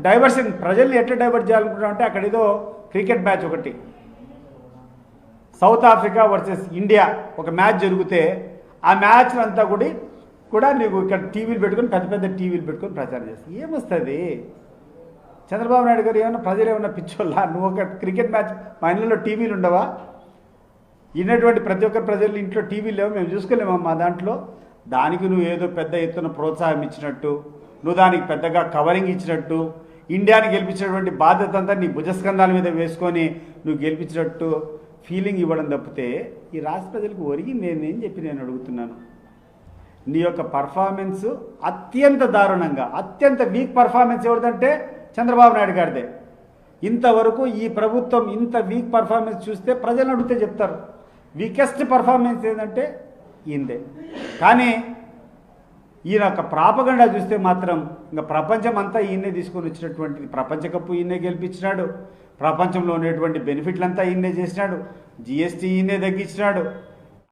Diversion ప్రజల్ని ఎట్లా divert చేయాలనుకుంటున్నాం అంటే అక్కడ ఏదో క్రికెట్ మ్యాచ్ ఒకటి సౌత్ ఆఫ్రికా వర్సెస్ ఇండియా ఒక మ్యాచ్ జరిగితే ఆ మ్యాచ్ అంతా కూడా నీకు ఇక్కడ టీవీలు పెట్టుకొని పెద్ద పెద్ద టీవీలు పెట్టుకొని ప్రచారం చేస్తావు. ఏమొస్తుంది? చంద్రబాబు నాయుడు గారు ఏమన్నా ప్రజలు ఏమన్నా పిచ్చోళ్ళ? నువ్వు ఒక క్రికెట్ మ్యాచ్ మా ఇళ్ళలో టీవీలు ఉండవా? ఇన్నటువంటి ప్రతి ఒక్కరి ప్రజలు ఇంట్లో టీవీలు లేవు, మేము చూసుకోలేమా మా దాంట్లో? దానికి నువ్వు ఏదో పెద్ద ఎత్తున ప్రోత్సాహం ఇచ్చినట్టు, నువ్వు దానికి పెద్దగా కవరింగ్ ఇచ్చినట్టు, ఇండియాని గెలిపించినటువంటి బాధ్యత అంతా నీ భుజస్కంధాల మీద వేసుకొని నువ్వు గెలిపించినట్టు ఫీలింగ్ ఇవ్వడం తప్పితే ఈ రాష్ట్ర ప్రజలకు ఒరిగి నేనేం చెప్పి నేను అడుగుతున్నాను. నీ యొక్క పర్ఫార్మెన్స్ అత్యంత దారుణంగా, అత్యంత వీక్ పర్ఫార్మెన్స్ ఎవరిదంటే చంద్రబాబు నాయుడు గారిదే. ఇంతవరకు ఈ ప్రభుత్వం ఇంత వీక్ పర్ఫార్మెన్స్ చూస్తే ప్రజలను అడిగితే చెప్తారు. వీకెస్ట్ పర్ఫార్మెన్స్ ఏంటంటే ఈయనదే. కానీ ఈయన యొక్క ప్రాపగండా చూస్తే మాత్రం ఇంకా ప్రపంచం అంతా ఈయనే తీసుకొని వచ్చినటువంటిది. ప్రపంచ కప్పు ఈయనే గెలిపించినాడు, ప్రపంచంలో ఉండేటువంటి బెనిఫిట్లంతా ఈయనే చేసినాడు, జిఎస్టీ ఈయనే తగ్గించినాడు,